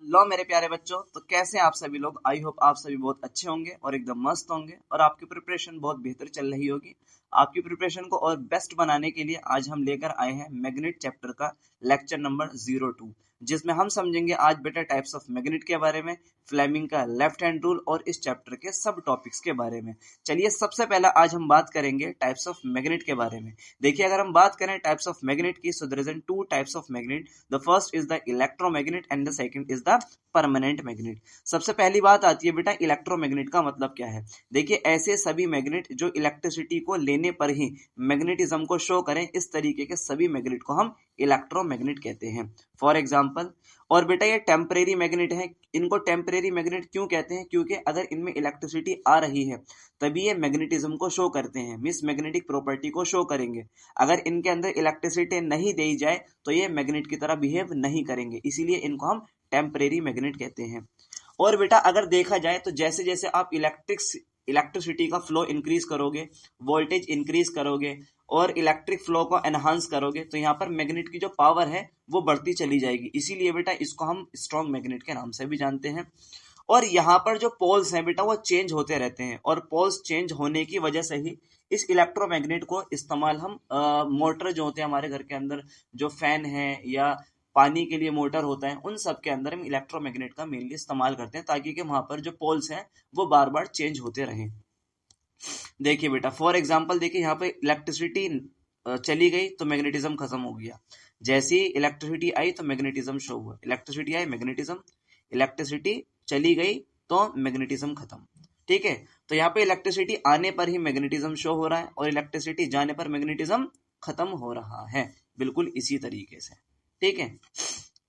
लो मेरे प्यारे बच्चों, तो कैसे हैं आप सभी लोग। आई होप आप सभी बहुत अच्छे होंगे और एकदम मस्त होंगे और आपकी प्रिपरेशन बहुत बेहतर चल रही होगी। आपकी प्रिपरेशन को और बेस्ट बनाने के लिए आज हम लेकर आए हैं मैग्नेट चैप्टर का लेक्चर नंबर 02, जिसमें हम समझेंगे आज बेटा टाइप्स ऑफ मैग्नेट के बारे में, फ्लेमिंग का लेफ्ट हैंड रूल और इस चैप्टर के सब टॉपिक्स के बारे में। चलिए सबसे पहला आज हम बात करेंगे टाइप्स ऑफ मैग्नेट के बारे में। देखिए अगर हम बात करें टाइप्स ऑफ मैग्नेट की, so there is two types of magnet. The first is the electromagnet and the second is the permanent magnet. सबसे पहली बात आती है बेटा इलेक्ट्रोमैग्नेट का मतलब क्या है। देखिए ऐसे सभी मैग्नेट जो इलेक्ट्रिसिटी को लेने पर ही मैग्नेटिज्म को शो करें, इस तरीके के सभी मैग्नेट को हम इलेक्ट्रोमैग्नेट कहते हैं। फॉर एग्जांपल, और बेटा ये टेम्परेरी मैग्नेट है। इनको टेम्परेरी मैग्नेट क्यों कहते हैं? क्योंकि अगर इनमें इलेक्ट्रिसिटी आ रही है तभी ये मैग्नेटिज्म को शो करते हैं, मींस मैग्नेटिक प्रॉपर्टी को शो करेंगे। अगर इनके अंदर इलेक्ट्रिसिटी नहीं दी जाए तो ये मैग्नेट की तरह बिहेव नहीं करेंगे, इसीलिए इनको हम टेम्परेरी मैग्नेट कहते हैं। और बेटा अगर देखा जाए तो जैसे जैसे आप इलेक्ट्रिसिटी का फ्लो इंक्रीज करोगे, वोल्टेज इंक्रीज करोगे और इलेक्ट्रिक फ्लो को एनहांस करोगे, तो यहाँ पर मैग्नेट की जो पावर है वो बढ़ती चली जाएगी। इसीलिए बेटा इसको हम स्ट्रॉन्ग मैग्नेट के नाम से भी जानते हैं। और यहाँ पर जो पोल्स हैं बेटा वो चेंज होते रहते हैं, और पोल्स चेंज होने की वजह से ही इस इलेक्ट्रोमैग्नेट को इस्तेमाल हम मोटर जो होते हैं हमारे घर के अंदर, जो फैन है या पानी के लिए मोटर होता है, उन सब के अंदर हम इलेक्ट्रोमैग्नेट का मेनली इस्तेमाल करते हैं, ताकि कि वहां पर जो पोल्स हैं वो बार बार चेंज होते रहें। देखिए बेटा फॉर एग्जांपल, देखिए यहाँ पे इलेक्ट्रिसिटी चली गई तो मैग्नेटिज्म खत्म हो गया। जैसे ही इलेक्ट्रिसिटी आई तो मैग्नेटिज्म शो हुआ, इलेक्ट्रिसिटी आई मैग्नेटिज्म, इलेक्ट्रिसिटी चली गई तो मैग्नेटिज्म खत्म। ठीक है, तो यहाँ पे इलेक्ट्रिसिटी आने पर ही मैग्नेटिज्म शो हो रहा है और इलेक्ट्रिसिटी जाने पर मैग्नेटिज्म खत्म हो रहा है, बिल्कुल इसी तरीके से। ठीक है,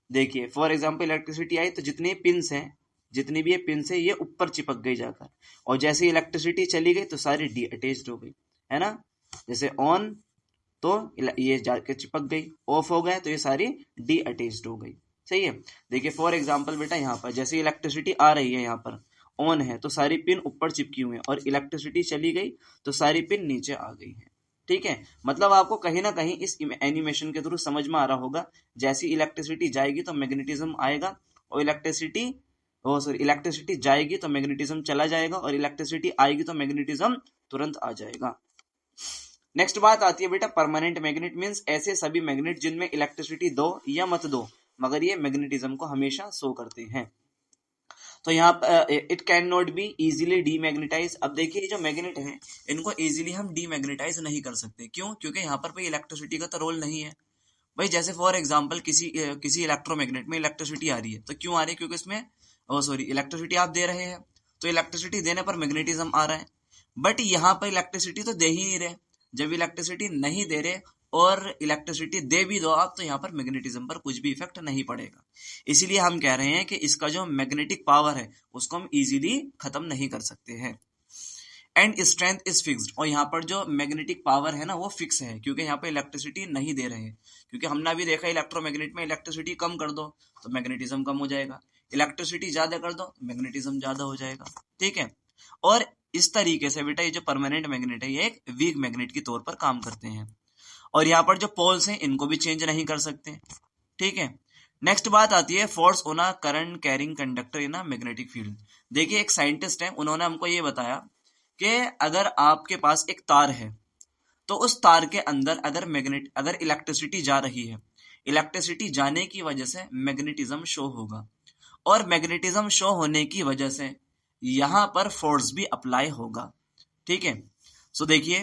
देखिए फॉर एग्जांपल इलेक्ट्रिसिटी आई तो जितने पिंस हैं, जितनी भी ये पिंस है ये ऊपर चिपक गई जाकर, और जैसे इलेक्ट्रिसिटी चली गई तो सारी डी अटैच्ड हो गई, है ना। जैसे ऑन तो ये जाके चिपक गई, ऑफ हो गया तो ये सारी डी अटैच्ड हो गई। सही है। देखिए फॉर एग्जांपल बेटा यहाँ पर जैसे इलेक्ट्रिसिटी आ रही है, यहाँ पर ऑन है तो सारी पिन ऊपर चिपकी हुई है, और इलेक्ट्रिसिटी चली गई तो सारी पिन नीचे आ गई है। ठीक है, मतलब आपको कहीं ना कहीं इस एनिमेशन के थ्रू समझ में आ रहा होगा, जैसी इलेक्ट्रिसिटी जाएगी तो मैग्नेटिज्म आएगा, और इलेक्ट्रिसिटी जाएगी तो मैग्नेटिज्म चला जाएगा, और इलेक्ट्रिसिटी आएगी तो मैग्नेटिज्म तुरंत आ जाएगा। नेक्स्ट बात आती है बेटा परमानेंट मैग्नेट, मींस ऐसे सभी मैग्नेट जिनमें इलेक्ट्रिसिटी दो या मत दो मगर ये मैग्नेटिज्म को हमेशा शो करते हैं। तो यहाँ it can not be easily demagnetise. अब देखिए जो मैग्नेट है इनको इजीली हम डीमैग्नेटाइज नहीं कर सकते। क्यों? क्योंकि यहाँ पर कोई इलेक्ट्रिसिटी का तो रोल नहीं है भाई। जैसे फॉर एग्जांपल किसी इलेक्ट्रोमैग्नेट में इलेक्ट्रिसिटी आ रही है, तो क्यों आ रही है? क्योंकि इसमें इलेक्ट्रिसिटी आप दे रहे हैं, तो इलेक्ट्रिसिटी देने पर मैग्नेटिज्म आ रहा है। बट यहाँ पर इलेक्ट्रिसिटी तो दे ही नहीं रहे। जब इलेक्ट्रिसिटी नहीं दे रहे और इलेक्ट्रिसिटी दे भी दो आप, तो यहाँ पर मैग्नेटिज्म पर कुछ भी इफेक्ट नहीं पड़ेगा। इसीलिए हम कह रहे हैं कि इसका जो मैग्नेटिक पावर है उसको हम इजीली खत्म नहीं कर सकते हैं। एंड स्ट्रेंथ इज फिक्स्ड, और यहाँ पर जो मैग्नेटिक पावर है ना वो फिक्स है, क्योंकि यहाँ पे इलेक्ट्रिसिटी नहीं दे रहे हैं। क्योंकि हमने अभी देखा इलेक्ट्रोमैग्नेट में इलेक्ट्रिसिटी कम कर दो तो मैग्नेटिज्म कम हो जाएगा, इलेक्ट्रिसिटी ज्यादा कर दो मैग्नेटिज्म ज्यादा हो जाएगा। ठीक है, और इस तरीके से बेटा ये जो परमानेंट मैग्नेट है ये एक वीक मैग्नेट के तौर पर काम करते हैं, और यहाँ पर जो पोल्स हैं इनको भी चेंज नहीं कर सकते। ठीक है, नेक्स्ट बात आती है force on a current carrying conductor in a magnetic field. देखिए एक साइंटिस्ट है, उन्होंने हमको ये बताया कि अगर आपके पास एक तार है तो उस तार के अंदर अगर इलेक्ट्रिसिटी जा रही है, इलेक्ट्रिसिटी जाने की वजह से मैग्नेटिज्म शो होगा, और मैग्नेटिज्म शो होने की वजह से यहां पर फोर्स भी अप्लाई होगा। ठीक है, सो देखिए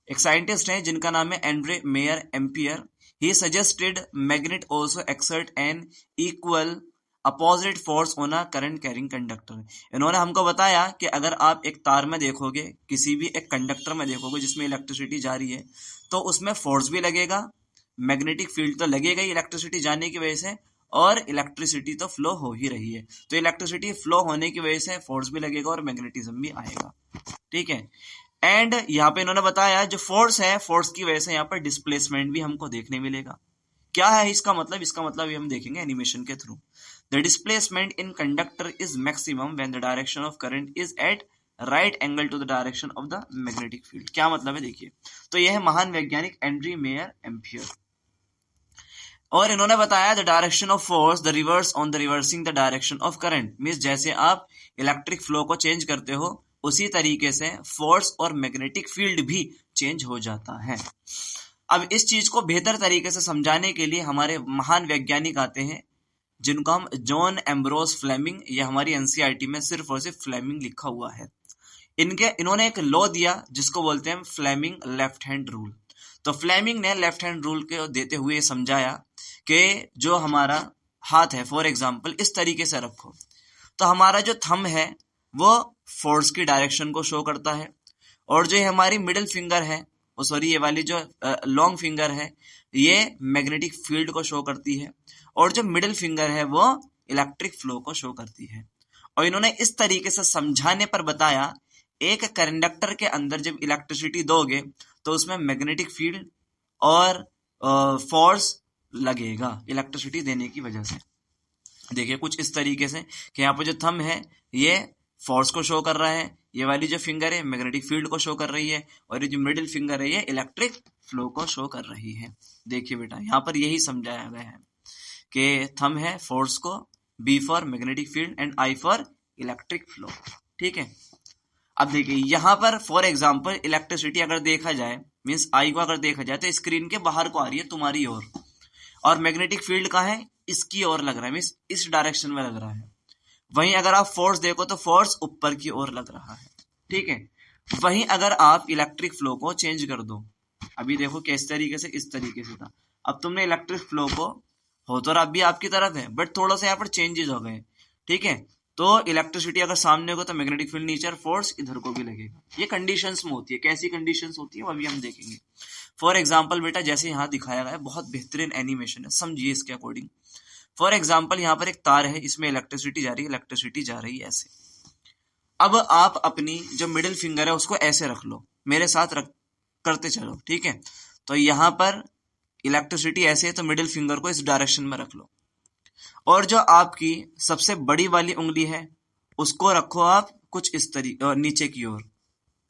एक साइंटिस्ट है जिनका नाम है Andre Marie Ampere. He suggested magnet also exert an equal opposite force on a current carrying conductor. इन्होंने हमको बताया कि अगर आप एक तार में देखोगे, किसी भी एक कंडक्टर में देखोगे जिसमें इलेक्ट्रिसिटी जा रही है, तो उसमें फोर्स भी लगेगा, मैग्नेटिक फील्ड तो लगेगा ही इलेक्ट्रिसिटी जाने की वजह से, और इलेक्ट्रिसिटी तो फ्लो हो ही रही है, तो इलेक्ट्रिसिटी फ्लो होने की वजह से फोर्स भी लगेगा और मैग्नेटिज्म भी आएगा। ठीक है, एंड यहाँ पे इन्होंने बताया जो फोर्स है, फोर्स की वजह से यहाँ पर डिस्प्लेसमेंट भी हमको देखने मिलेगा। क्या है इसका मतलब? इसका मतलब ये हम देखेंगे एनिमेशन के through. The displacement in conductor is maximum when the direction of current is at right angle to the direction of the magnetic field. क्या मतलब है देखिए, तो यह है महान वैज्ञानिक एंड्री मेयर एम्पियर। और इन्होंने बताया the direction of force the reverse on the reversing the direction of current, means जैसे आप इलेक्ट्रिक फ्लो को चेंज करते हो उसी तरीके से फोर्स और मैग्नेटिक फील्ड भी चेंज हो जाता है। अब इस चीज को बेहतर तरीके से समझाने के लिए हमारे महान वैज्ञानिक आते हैं जिनको हम जॉन एम्ब्रोस फ्लेमिंग, या हमारी एनसीईआरटी में सिर्फ और सिर्फ फ्लेमिंग लिखा हुआ है। इन्होंने एक लॉ दिया जिसको बोलते हैं फ्लेमिंग लेफ्ट हैंड रूल। तो फ्लेमिंग ने लेफ्ट हैंड रूल के देते हुए समझाया कि जो हमारा हाथ है, फॉर एग्जांपल इस तरीके से रखो, तो हमारा जो थंब है वो फोर्स की डायरेक्शन को शो करता है, और जो हमारी मिडिल फिंगर है, सॉरी ये वाली जो लॉन्ग फिंगर है, ये मैग्नेटिक फील्ड को शो करती है, और जो मिडिल फिंगर है वो इलेक्ट्रिक फ्लो को शो करती है। और इन्होंने इस तरीके से समझाने पर बताया एक कंडक्टर के अंदर जब इलेक्ट्रिसिटी दोगे तो उसमें मैग्नेटिक फील्ड और फोर्स लगेगा इलेक्ट्रिसिटी देने की वजह से। देखिए कुछ इस तरीके से कि यहाँ पर जो थंब है ये फोर्स को शो कर रहा है, ये वाली जो फिंगर है मैग्नेटिक फील्ड को शो कर रही है, और ये जो मिडिल फिंगर है ये इलेक्ट्रिक फ्लो को शो कर रही है। देखिए बेटा यहाँ पर यही समझाया गया है कि थंब है फोर्स को, B for magnetic field and I for electric flow. ठीक है, अब देखिए यहाँ पर फॉर एग्जांपल इलेक्ट्रिसिटी अगर देखा जाए, मींस आई को अगर देखा जाए तो स्क्रीन के बाहर को आ रही है तुम्हारी ओर, और मैग्नेटिक फील्ड कहाँ है, इसकी ओर लग रहा है, मींस इस डायरेक्शन में लग रहा है। वहीं अगर आप फोर्स देखो तो फोर्स ऊपर की ओर लग रहा है। ठीक है, वहीं अगर आप इलेक्ट्रिक फ्लो को चेंज कर दो, अभी देखो किस तरीके से, इस तरीके से था, अब तुमने इलेक्ट्रिक फ्लो को, हो तो अब भी आपकी तरफ है बट थोड़ा सा यहाँ पर चेंजेस हो गए। ठीक है, तो इलेक्ट्रिसिटी अगर सामने होगा तो मैग्नेटिक फील्ड नीचे और फोर्स इधर को भी लगेगा। ये कंडीशंस में होती है, कैसी कंडीशंस होती है वो अभी हम देखेंगे। फॉर एग्जांपल बेटा जैसे यहाँ दिखाया गया है, बहुत बेहतरीन एनिमेशन है, समझिए इसके अकॉर्डिंग। फॉर एग्जाम्पल यहाँ पर एक तार है, इसमें इलेक्ट्रिसिटी जा रही है, इलेक्ट्रिसिटी जा रही है ऐसे। अब आप अपनी जो मिडिल फिंगर है उसको ऐसे रख लो, मेरे साथ रख करते चलो। ठीक है, तो यहाँ पर इलेक्ट्रिसिटी ऐसे है तो मिडिल फिंगर को इस डायरेक्शन में रख लो, और जो आपकी सबसे बड़ी वाली उंगली है उसको रखो आप कुछ इस तरीके नीचे की ओर,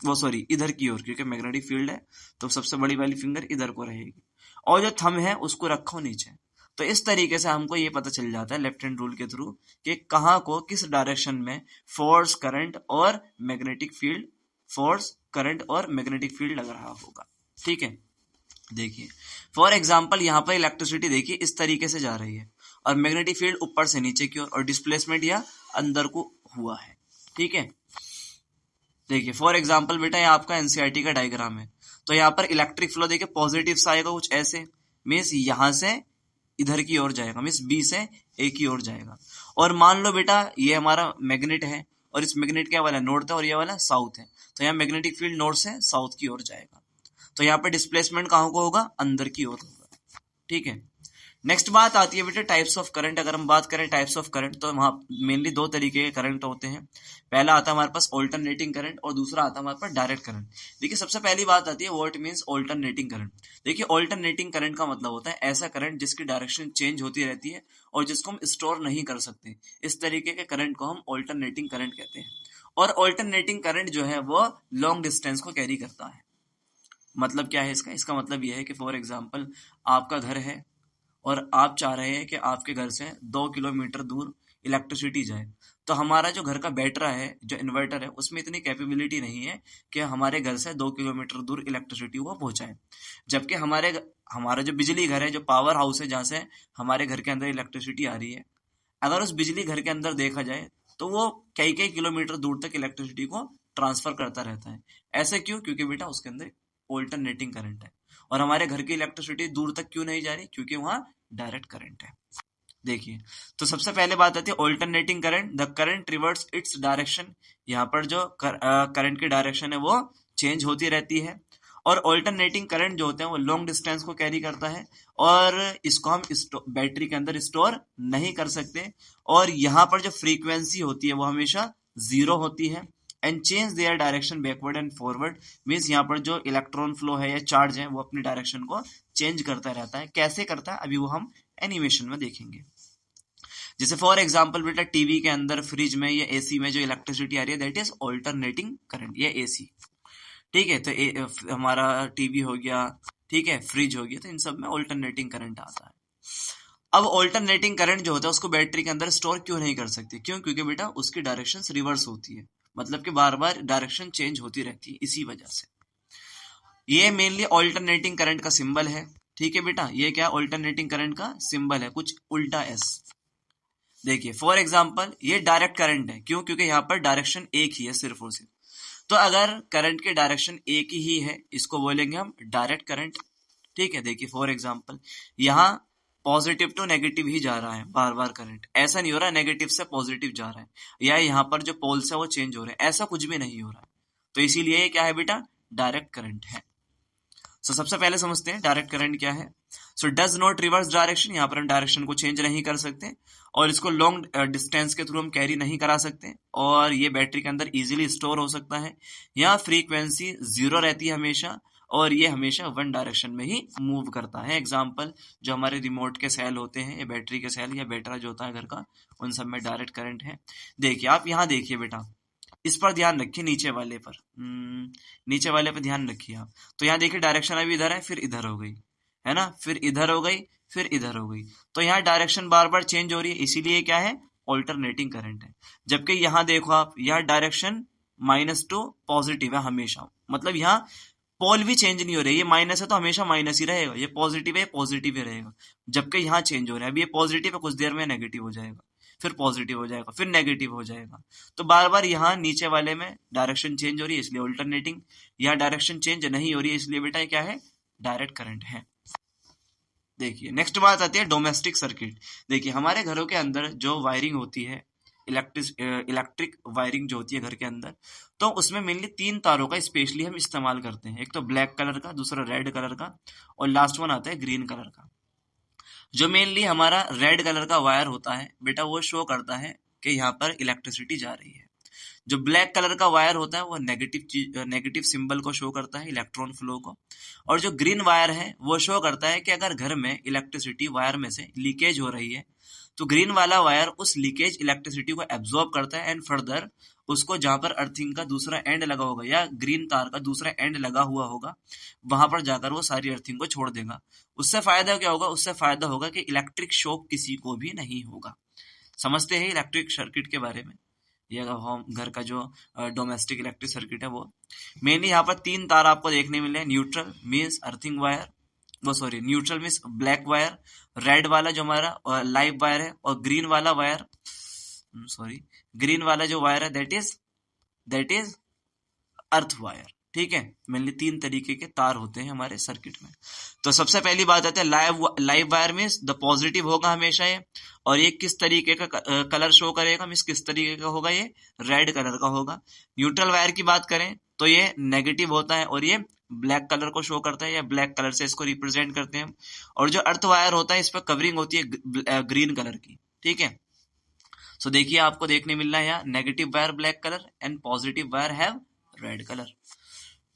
वो सॉरी इधर की ओर, क्योंकि मैग्नेटिक फील्ड है तो सबसे बड़ी वाली फिंगर इधर को रहेगी, और जो थंब है उसको रखो नीचे। तो इस तरीके से हमको ये पता चल जाता है लेफ्ट हैंड रूल के थ्रू कि कहाँ को किस डायरेक्शन में फोर्स करंट और मैग्नेटिक फील्ड, फोर्स करंट और मैग्नेटिक फील्ड लग रहा होगा। ठीक है, देखिए फॉर एग्जांपल यहाँ पर इलेक्ट्रिसिटी देखिए इस तरीके से जा रही है, और मैग्नेटिक फील्ड ऊपर से नीचे की ओर, और डिस्प्लेसमेंट या अंदर को हुआ है। ठीक है, देखिए फॉर एग्जांपल बेटा ये आपका एनसीईआरटी का डायग्राम है, तो यहाँ पर इलेक्ट्रिक फ्लो देखिए पॉजिटिव से आएगा कुछ ऐसे, मीन्स यहाँ से इधर की ओर जाएगा, मीन्स बी से ए की ओर जाएगा। और मान लो बेटा ये हमारा मैग्नेट है, और इस मैग्नेट क्या वाला नॉर्थ है और ये वाला साउथ है, तो यहाँ मैग्नेटिक फील्ड नॉर्थ से साउथ की ओर जाएगा, तो यहाँ पे डिस्प्लेसमेंट कहाँ को होगा, अंदर की ओर होगा। ठीक है, नेक्स्ट बात आती है बेटा टाइप्स ऑफ करंट। अगर हम बात करें टाइप्स ऑफ करंट तो वहाँ मेनली दो तरीके के करंट होते हैं। पहला आता है हमारे पास ऑल्टरनेटिंग करंट, और दूसरा आता है हमारे पास डायरेक्ट करंट। देखिए सबसे पहली बात आती है व्हाट मींस ऑल्टरनेटिंग करंट। देखिए ऑल्टरनेटिंग करंट का मतलब होता है ऐसा करंट जिसकी डायरेक्शन चेंज होती रहती है और जिसको हम स्टोर नहीं कर सकते, इस तरीके के करंट को हम ऑल्टरनेटिंग करंट कहते हैं। और ऑल्टरनेटिंग करंट जो है वो लॉन्ग डिस्टेंस को कैरी करता है। मतलब क्या है इसका, इसका मतलब यह है कि फॉर एग्जाम्पल आपका घर है और आप चाह रहे हैं कि आपके घर से 2 किलोमीटर दूर इलेक्ट्रिसिटी जाए, तो हमारा जो घर का बैटरा है, जो इन्वर्टर है, उसमें इतनी कैपेबिलिटी नहीं है कि हमारे घर से 2 किलोमीटर दूर इलेक्ट्रिसिटी को पहुंचाए। जबकि हमारा जो बिजली घर है, जो पावर हाउस है जहाँ से हमारे घर के अंदर इलेक्ट्रिसिटी आ रही है, अगर उस बिजली घर के अंदर देखा जाए तो वो कई कई किलोमीटर दूर तक इलेक्ट्रिसिटी को ट्रांसफर करता रहता है। ऐसे क्यों, क्योंकि बेटा उसके अंदर ऑल्टरनेटिंग करंट है। और हमारे घर की इलेक्ट्रिसिटी दूर तक क्यों नहीं जा रही, क्योंकि वहां डायरेक्ट करंट है। देखिए तो सबसे पहले बात आती है alternating current, the current reverts its direction. यहाँ पर जो करंट की डायरेक्शन है वो चेंज होती रहती है। और ऑल्टरनेटिंग करंट जो होते हैं वो लॉन्ग डिस्टेंस को कैरी करता है, और इसको हम बैटरी के अंदर स्टोर नहीं कर सकते। और यहाँ पर जो फ्रीक्वेंसी होती है वो हमेशा 0 होती है। And change their direction backward and forward, means यहाँ पर जो इलेक्ट्रॉन फ्लो है या चार्ज है वो अपनी डायरेक्शन को चेंज करता रहता है। कैसे करता है अभी वो हम एनिमेशन में देखेंगे। जैसे फॉर एग्जांपल बेटा टीवी के अंदर, फ्रिज में या एसी में जो इलेक्ट्रिसिटी आ रही है दैट इज ऑल्टरनेटिंग करंट या एसी। ठीक है, तो हमारा टीवी हो गया, ठीक है, फ्रिज हो गया, तो इन सब में ऑल्टरनेटिंग करंट आता है। अब ऑल्टरनेटिंग करंट जो होता है उसको बैटरी के अंदर स्टोर क्यों नहीं कर सकती? क्यों? क्योंकि बेटा उसकी डायरेक्शन रिवर्स होती है, मतलब कि बार बार डायरेक्शन चेंज होती रहती है, इसी वजह से। ये मेनली ऑल्टरनेटिंग करंट का सिंबल है, ठीक है बेटा। ये क्या ऑल्टरनेटिंग करंट का सिंबल है, कुछ उल्टा एस। देखिए फॉर एग्जांपल ये डायरेक्ट करंट है, क्यों? क्योंकि यहाँ पर डायरेक्शन एक ही है सिर्फ और सिर्फ। तो अगर करंट के डायरेक्शन एक ही है, इसको बोलेंगे हम डायरेक्ट करंट, ठीक है। देखिए फॉर एग्जांपल यहाँ पॉजिटिव टू नेगेटिव ही जा रहा है बार बार करंट, ऐसा नहीं हो रहा नेगेटिव से पॉजिटिव जा रहा है, या यहाँ पर जो पोल्स है वो चेंज हो रहे हैं, ऐसा कुछ भी नहीं हो रहा है। तो इसीलिए ये क्या है बेटा, डायरेक्ट करंट है। सो सबसे पहले समझते हैं डायरेक्ट करंट क्या है। So does not reverse direction, यहाँ पर हम डायरेक्शन को चेंज नहीं कर सकते, और इसको लॉन्ग डिस्टेंस के थ्रू हम कैरी नहीं करा सकते, और ये बैटरी के अंदर इजीली स्टोर हो सकता है। यहाँ फ्रीक्वेंसी 0 रहती है हमेशा, और ये हमेशा वन डायरेक्शन में ही मूव करता है। एग्जाम्पल जो हमारे रिमोट के सेल होते हैं, ये बैटरी के सेल या बैटरा जो होता है घर का, उन सब में डायरेक्ट करंट है। देखिए आप यहाँ देखिए बेटा, इस पर ध्यान रखिए, नीचे वाले पर, नीचे वाले पर ध्यान रखिए आप। तो यहाँ देखिए डायरेक्शन अभी इधर है, फिर इधर हो गई, है ना, फिर इधर हो गई, फिर इधर हो गई। तो यहाँ डायरेक्शन बार बार चेंज हो रही है, इसीलिए क्या है, ऑल्टरनेटिंग करंट है। जबकि यहाँ देखो आप, यहाँ डायरेक्शन माइनस टू पॉजिटिव है हमेशा, मतलब यहाँ पोल भी चेंज नहीं हो रही है, ये माइनस है तो हमेशा माइनस ही रहेगा, ये पॉजिटिव है पॉजिटिव ही रहेगा। जबकि यहाँ चेंज हो रहा है, अभी ये पॉजिटिव है, कुछ देर में नेगेटिव हो जाएगा, फिर पॉजिटिव हो जाएगा, फिर नेगेटिव हो जाएगा। तो बार बार यहाँ नीचे वाले में डायरेक्शन चेंज हो रही है, इसलिए ऑल्टरनेटिंग। यहाँ डायरेक्शन चेंज नहीं हो रही है, इसलिए बेटा क्या है, डायरेक्ट करंट है। देखिए नेक्स्ट बात आती है डोमेस्टिक सर्किट। देखिए हमारे घरों के अंदर जो वायरिंग होती है, इलेक्ट्रिक वायरिंग जो होती है घर के अंदर, तो उसमें मेनली 3 तारों का स्पेशली हम इस्तेमाल करते हैं। एक तो ब्लैक कलर का, दूसरा रेड कलर का, और लास्ट वन आता है ग्रीन कलर का। जो मेनली हमारा रेड कलर का वायर होता है बेटा, वो शो करता है कि यहाँ पर इलेक्ट्रिसिटी जा रही है। जो ब्लैक कलर का वायर होता है वो नेगेटिव सिंबल को शो करता है, इलेक्ट्रॉन फ्लो को। और जो ग्रीन वायर है वो शो करता है कि अगर घर में इलेक्ट्रिसिटी वायर में से लीकेज हो रही है, तो ग्रीन वाला वायर उस लीकेज इलेक्ट्रिसिटी को एब्जॉर्ब करता है, एंड फर्दर उसको जहां पर अर्थिंग का दूसरा एंड लगा होगा या ग्रीन तार का दूसरा एंड लगा हुआ होगा, वहां पर जाकर वो सारी अर्थिंग को छोड़ देगा। उससे फायदा क्या होगा, उससे फायदा होगा कि इलेक्ट्रिक शॉक किसी को भी नहीं होगा। समझते हैं इलेक्ट्रिक सर्किट के बारे में, ये होम घर का जो डोमेस्टिक इलेक्ट्रिक सर्किट है वो। मेनली यहाँ पर 3 तार आपको देखने मिले, न्यूट्रल मीन्स अर्थिंग वायर, वो sorry neutral means black wire, red वाला जो हमारा लाइव वायर है, और ग्रीन वाला वायर, सॉरी ग्रीन वाला जो वायर है दैट इज अर्थ वायर, ठीक है। मेनली 3 तरीके के तार होते हैं हमारे सर्किट में। तो सबसे पहली बात आती है live wire means the positive होगा हमेशा ये, और ये किस तरीके का कलर शो करेगा, मीन्स किस तरीके का होगा, ये रेड कलर का होगा। न्यूट्रल वायर की बात करें तो ये नेगेटिव होता है, और ये ब्लैक कलर को शो करता है, या ब्लैक कलर से इसको रिप्रेजेंट करते हैं। और जो अर्थ वायर होता है इस पर कवरिंग होती है ग्रीन कलर की, ठीक है। सो देखिए आपको देखने मिल रहा है यहाँ negative wire black colour and positive wire have read colour,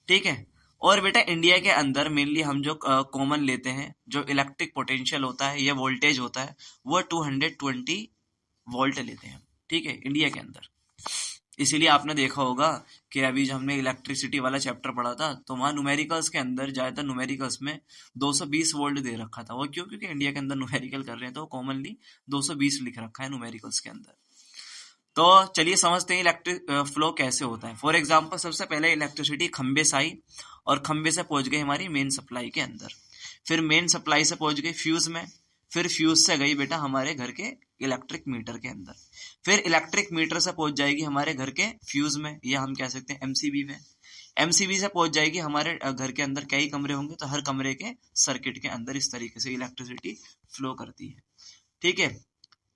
ठीक है। और बेटा इंडिया के अंदर मेनली हम जो कॉमन लेते हैं, जो इलेक्ट्रिक पोटेंशियल होता है या वोल्टेज होता है, वो 220 वोल्ट लेते हैं, ठीक है, इंडिया के अंदर। इसीलिए आपने देखा होगा कि अभी जब हमने इलेक्ट्रिसिटी वाला चैप्टर पढ़ा था, तो वहाँ न्यूमेरिकल्स के अंदर ज्यादातर न्यूमेरिकल्स में 220 वोल्ट दे रखा था। वो क्यों? क्योंकि इंडिया के अंदर न्यूमेरिकल कर रहे हैं, तो कॉमनली 220 लिख रखा है न्यूमेरिकल्स के अंदर। तो चलिए समझते हैं इलेक्ट्रिक फ्लो कैसे होता है। फॉर एग्जांपल सबसे पहले इलेक्ट्रिसिटी खंबे से आई, और खंबे से पहुंच गई हमारी मेन सप्लाई के अंदर, फिर मेन सप्लाई से पहुंच गई फ्यूज में, फिर फ्यूज से गई बेटा हमारे घर के इलेक्ट्रिक मीटर के अंदर, फिर इलेक्ट्रिक मीटर से पहुंच जाएगी हमारे घर के फ्यूज में, या हम कह सकते हैं एमसीबी में। एमसीबी से पहुंच जाएगी हमारे घर के अंदर, कई कमरे होंगे तो हर कमरे के सर्किट के अंदर इस तरीके से इलेक्ट्रिसिटी फ्लो करती है, ठीक है।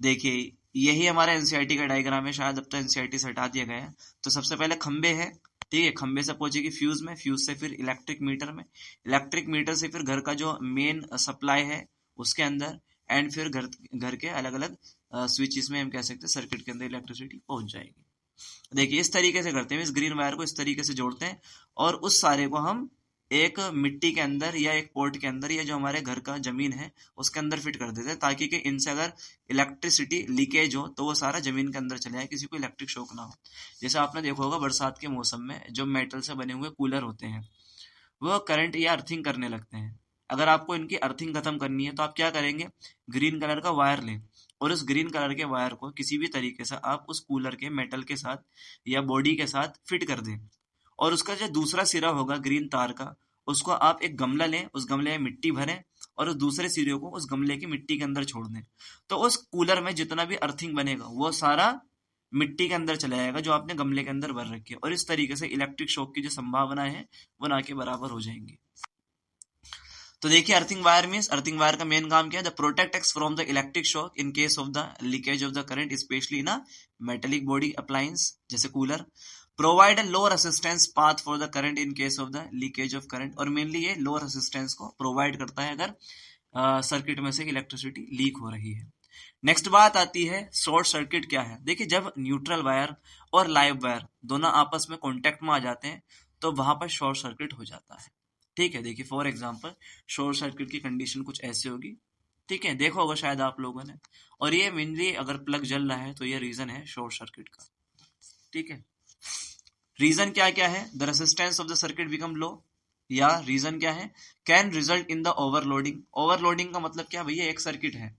देखिए यही हमारा एनसीईआरटी का डायग्राम है, शायद अब तो एनसीईआरटी से हटा दिया गया है। तो सबसे पहले खंबे है, ठीक है, खंबे से पहुंचेगी फ्यूज में, फ्यूज से फिर इलेक्ट्रिक मीटर में, इलेक्ट्रिक मीटर से फिर घर का जो मेन सप्लाई है उसके अंदर, एंड फिर घर के अलग अलग स्विचेस में हम कह सकते हैं सर्किट के अंदर इलेक्ट्रिसिटी पहुंच जाएगी। देखिए इस तरीके से करते हैं, इस ग्रीन वायर को इस तरीके से जोड़ते हैं, और उस सारे को हम एक मिट्टी के अंदर या एक पोर्ट के अंदर, या जो हमारे घर का जमीन है उसके अंदर फिट कर देते हैं, ताकि कि इनसे अगर इलेक्ट्रिसिटी लीकेज हो तो वो सारा जमीन के अंदर चले जाए, किसी को इलेक्ट्रिक शॉक ना हो। जैसे आपने देखा होगा बरसात के मौसम में जो मेटल से बने हुए कूलर होते हैं, वो करंट या अर्थिंग करने लगते हैं, अगर आपको इनकी अर्थिंग खत्म करनी है तो आप क्या करेंगे, ग्रीन कलर का वायर लें और उस ग्रीन कलर के वायर को किसी भी तरीके से आप उस कूलर के मेटल के साथ या बॉडी के साथ फिट कर दें। और उसका जो दूसरा सिरा होगा ग्रीन तार का, उसको आप एक गमला लें, उस गमले में मिट्टी भरें और उस दूसरे सिरे को उस गमले की मिट्टी के अंदर छोड़ दें। तो उस कूलर में जितना भी अर्थिंग बनेगा वो सारा मिट्टी के अंदर चला जाएगा जो आपने गमले के अंदर भर रखी है, और इस तरीके से इलेक्ट्रिक शॉक की जो संभावना है वो ना के बराबर हो जाएंगी। तो देखिए earthing wire means, earthing wire का मेन काम क्या है, the protect us from the electric shock in case of the leakage of the current specially in a metallic body appliance जैसे cooler, provide a low resistance path for the current in case of the leakage of current, और mainly ये low resistance को provide करता है अगर circuit में से electricity leak हो रही है। नेक्स्ट बात आती है शॉर्ट सर्किट क्या है। देखिए जब न्यूट्रल वायर और लाइव वायर दोनों आपस में कांटेक्ट में आ जाते हैं तो वहां पर शॉर्ट सर्किट हो जाता है। ठीक है, देखिए फॉर एग्जांपल शॉर्ट सर्किट की कंडीशन कुछ ऐसे होगी। ठीक है, देखो होगा शायद आप लोगों ने, और ये मेनली अगर प्लग जल रहा है तो ये रीजन है शॉर्ट सर्किट का। ठीक है, रीजन क्या क्या है, the resistance of the circuit become low, या रीजन क्या है, can result in the overloading. Overloading का मतलब क्या भैया, एक सर्किट है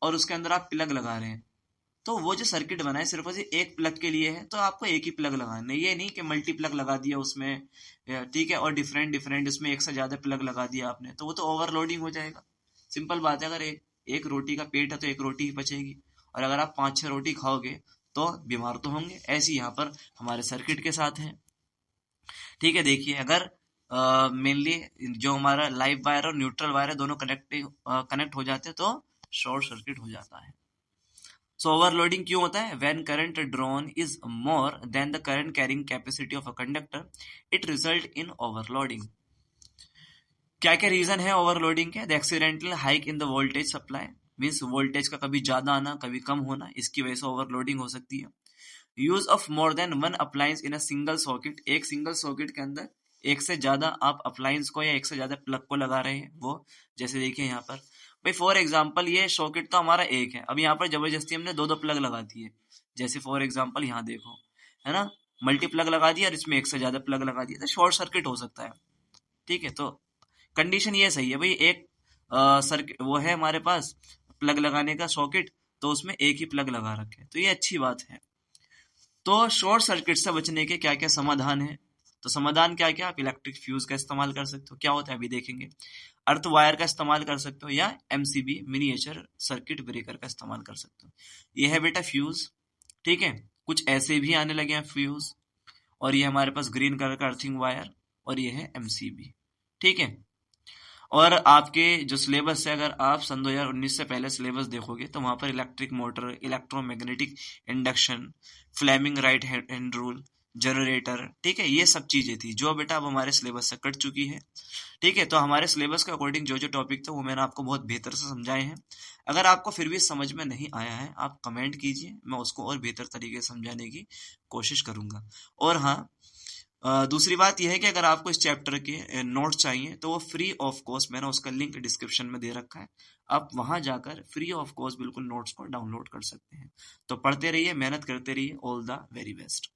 और उसके अंदर आप प्लग लगा रहे हैं, तो वो जो सर्किट बना है सिर्फ एक प्लग के लिए है, तो आपको एक ही प्लग लगाना है, ये नहीं कि मल्टी प्लग लगा दिया उसमें, ठीक है, और डिफरेंट डिफरेंट उसमें एक से ज्यादा प्लग लगा दिया आपने, तो वो तो ओवरलोडिंग हो जाएगा। सिंपल बात है, अगर एक रोटी का पेट है तो एक रोटी ही बचेगी, और अगर आप 5-6 रोटी खाओगे तो बीमार तो होंगे। ऐसे यहाँ पर हमारे सर्किट के साथ है। ठीक है, देखिए अगर मेनली जो हमारा लाइव वायर और न्यूट्रल वायर है दोनों कनेक्ट हो जाते हैं तो शॉर्ट सर्किट हो जाता है। सो ओवरलोडिंग क्यों होता है, when current drawn is more than the current carrying capacity of a conductor it result in overloading. क्या क्या रीजन है ओवरलोडिंग के, the accidental hike in the voltage supply, means voltage का कभी ज्यादा आना कभी कम होना, इसकी वजह से ओवरलोडिंग हो सकती है। Use of more than one appliance in a single socket, एक सिंगल सॉकेट के अंदर एक से ज्यादा आप अप्लायंस को या एक से ज्यादा प्लग को लगा रहे हैं, वो जैसे देखिए यहाँ पर भाई फॉर एग्जांपल ये सॉकेट तो हमारा एक है, अब यहाँ पर जबरदस्ती हमने दो दो प्लग लगा दिए, जैसे फॉर एग्जांपल यहाँ देखो है ना, मल्टी प्लग लगा दिया और इसमें एक से ज्यादा प्लग लगा दिया, तो शॉर्ट सर्किट हो सकता है। ठीक है, तो कंडीशन ये सही है भाई, एक सर्किट वो है हमारे पास प्लग लगाने का सॉकेट, तो उसमें एक ही प्लग लगा रखे, तो ये अच्छी बात है। तो शॉर्ट सर्किट से बचने के क्या क्या समाधान है, तो समाधान क्या क्या, आप इलेक्ट्रिक फ्यूज का इस्तेमाल कर सकते हो, क्या होता है अभी देखेंगे, अर्थ वायर का इस्तेमाल कर सकते हो, या एमसीबी मिनिएचर सर्किट ब्रेकर का इस्तेमाल कर सकते हो। ये है बेटा फ्यूज। ठीक है, कुछ ऐसे भी आने लगे हैं फ्यूज, और ये हमारे पास ग्रीन कलर का अर्थिंग वायर, और ये है एमसीबी। ठीक है, और आपके जो सिलेबस है, अगर आप सन 2019 से पहले सिलेबस देखोगे तो वहां पर electric motor, electromagnetic induction, Fleming right hand rule, generator, ठीक है, ये सब चीजें थी जो बेटा अब हमारे सिलेबस से कट चुकी है। ठीक है, तो हमारे सिलेबस के अकॉर्डिंग जो जो टॉपिक थे वो मैंने आपको बहुत बेहतर से समझाए हैं। अगर आपको फिर भी समझ में नहीं आया है आप कमेंट कीजिए, मैं उसको और बेहतर तरीके से समझाने की कोशिश करूंगा। और हाँ, दूसरी बात यह है कि अगर आपको इस चैप्टर के नोट्स चाहिए तो वो फ्री ऑफ कॉस्ट, मैंने उसका लिंक डिस्क्रिप्शन में दे रखा है, आप वहां जाकर फ्री ऑफ कॉस्ट बिल्कुल नोट्स को डाउनलोड कर सकते हैं। तो पढ़ते रहिए, मेहनत करते रहिए, ऑल द वेरी बेस्ट।